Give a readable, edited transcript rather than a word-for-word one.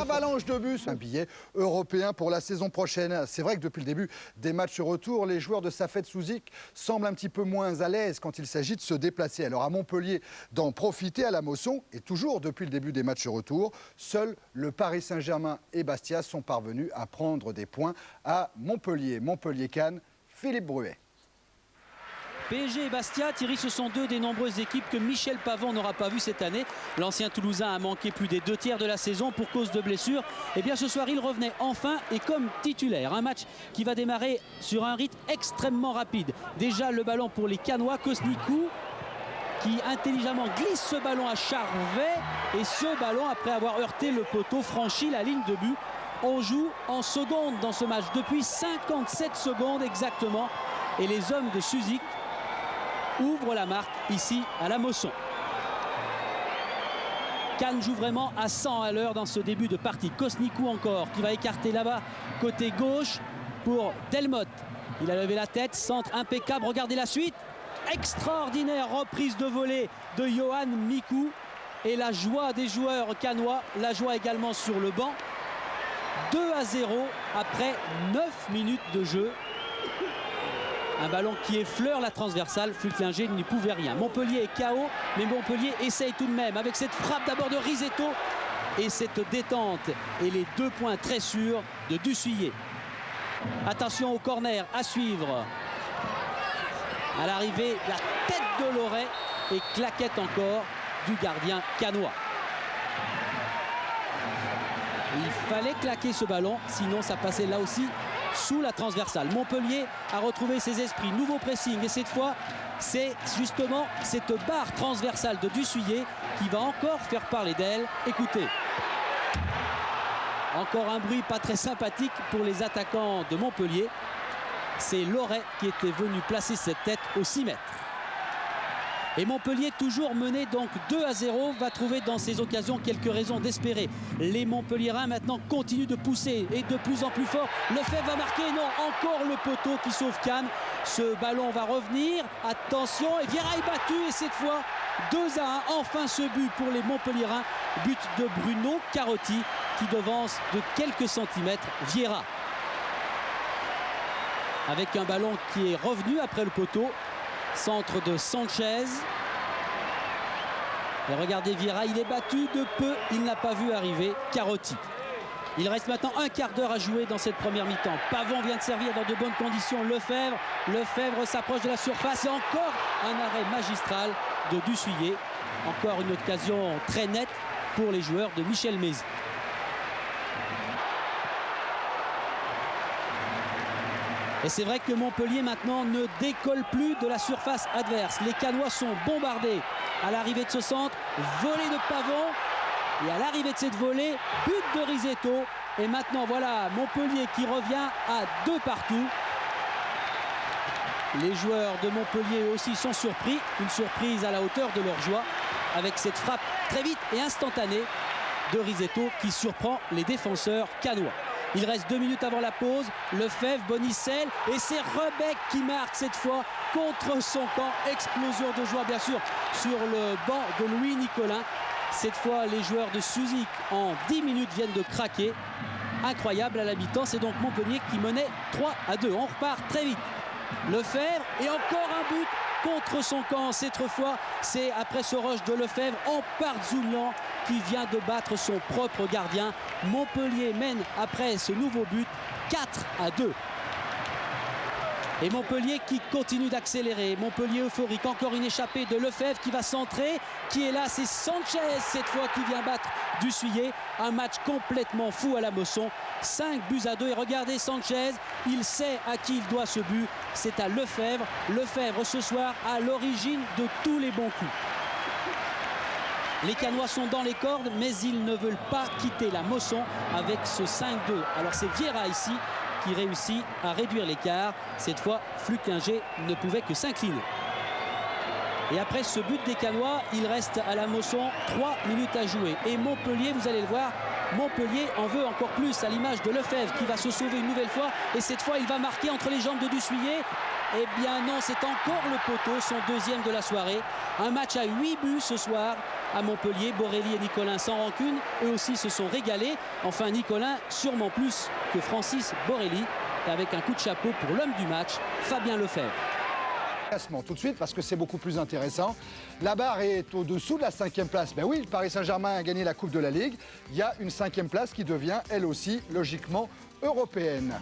Avalanche de buts, un billet européen pour la saison prochaine. C'est vrai que depuis le début des matchs retour, les joueurs de Safet Suzik semblent un petit peu moins à l'aise quand il s'agit de se déplacer. Alors à Montpellier, d'en profiter à la Mosson. Et toujours depuis le début des matchs retour, seuls le Paris Saint-Germain et Bastia sont parvenus à prendre des points à Montpellier. Montpellier-Cannes, Philippe Bruet. PSG et Bastia, Thierry, ce sont deux des nombreuses équipes que Michel Pavon n'aura pas vues cette année. L'ancien Toulousain a manqué plus des 2/3 de la saison pour cause de blessures. Et bien ce soir, il revenait enfin et comme titulaire. Un match qui va démarrer sur un rythme extrêmement rapide. Déjà le ballon pour les Cannois, Kosnikou qui intelligemment glisse ce ballon à Charvet. Et ce ballon, après avoir heurté le poteau, franchit la ligne de but. On joue en seconde dans ce match, depuis 57 secondes exactement. Et les hommes de Suzik ouvre la marque ici à la Mosson. Cannes joue vraiment à 100 à l'heure dans ce début de partie. Kosnikou encore qui va écarter là-bas côté gauche pour Delmotte. Il a levé la tête, centre impeccable. Regardez la suite. Extraordinaire reprise de volée de Yohan Mikou. Et la joie des joueurs cannois, la joie également sur le banc. 2-0 après 9 minutes de jeu. Un ballon qui effleure la transversale. Flucklinger n'y pouvait rien. Montpellier est KO, mais Montpellier essaye tout de même avec cette frappe d'abord de Risetto et cette détente et les 2 points très sûrs de Dussuyer. Attention au corner à suivre. À l'arrivée, la tête de Loret et claquette encore du gardien cannois. Il fallait claquer ce ballon, sinon ça passait là aussi sous la transversale. Montpellier a retrouvé ses esprits, nouveau pressing et cette fois c'est justement cette barre transversale de Dussuyer qui va encore faire parler d'elle. Écoutez, encore un bruit pas très sympathique pour les attaquants de Montpellier. C'est Loret qui était venu placer cette tête aux 6 mètres. Et Montpellier, toujours mené donc 2-0, va trouver dans ces occasions quelques raisons d'espérer. Les Montpelliérains maintenant continuent de pousser et de plus en plus fort. Lefebvre va marquer, non, encore le poteau qui sauve Cannes. Ce ballon va revenir, attention, et Vieira est battu et cette fois 2-1. Enfin ce but pour les Montpelliérains, but de Bruno Carotti qui devance de quelques centimètres Vieira. Avec un ballon qui est revenu après le poteau. Centre de Sanchez. Et regardez Vieira, il est battu de peu, il n'a pas vu arriver Carotti. Il reste maintenant un quart d'heure à jouer dans cette première mi-temps. Pavon vient de servir dans de bonnes conditions Lefebvre s'approche de la surface et encore un arrêt magistral de Dussuyer. Encore une occasion très nette pour les joueurs de Michel Mézy. Et c'est vrai que Montpellier maintenant ne décolle plus de la surface adverse. Les Cannois sont bombardés à l'arrivée de ce centre, volée de Pavon. Et à l'arrivée de cette volée, but de Risetto. Et maintenant voilà Montpellier qui revient à 2 partout. Les joueurs de Montpellier aussi sont surpris. Une surprise à la hauteur de leur joie avec cette frappe très vite et instantanée de Risetto qui surprend les défenseurs cannois. Il reste 2 minutes avant la pause. Lefebvre, Bonicel et c'est Rebec qui marque cette fois contre son camp. Explosion de joie bien sûr sur le banc de Louis Nicolin. Cette fois les joueurs de Suzik en 10 minutes viennent de craquer. Incroyable à la mi-temps. C'est donc Montpellier qui menait 3-2. On repart très vite. Lefebvre et encore un but contre son camp. Cette fois c'est après ce rush de Lefebvre en Parzounian qui vient de battre son propre gardien. Montpellier mène après ce nouveau but 4-2. Et Montpellier qui continue d'accélérer. Montpellier euphorique. Encore une échappée de Lefebvre qui va centrer. Qui est là, c'est Sanchez cette fois qui vient battre Dussuyer. Un match complètement fou à la Mosson. 5-2. Et regardez Sanchez, il sait à qui il doit ce but. C'est à Lefebvre. Lefebvre ce soir à l'origine de tous les bons coups. Les Cannois sont dans les cordes, mais ils ne veulent pas quitter la Mosson avec ce 5-2. Alors c'est Vieira ici qui réussit à réduire l'écart. Cette fois, Flucklinger ne pouvait que s'incliner. Et après ce but des Cannois, il reste à la Mosson 3 minutes à jouer. Et Montpellier, vous allez le voir, Montpellier en veut encore plus à l'image de Lefebvre qui va se sauver une nouvelle fois. Et cette fois, il va marquer entre les jambes de Dussuyer. Eh bien non, c'est encore le poteau, son deuxième de la soirée. Un match à 8 buts ce soir à Montpellier. Borelli et Nicolin sans rancune, eux aussi se sont régalés. Enfin Nicolin sûrement plus que Francis Borelli. Et avec un coup de chapeau pour l'homme du match, Fabien Lefebvre. Tout de suite parce que c'est beaucoup plus intéressant. La barre est au-dessous de la 5e place. Ben oui, le Paris Saint-Germain a gagné la Coupe de la Ligue. Il y a une 5e place qui devient elle aussi logiquement européenne.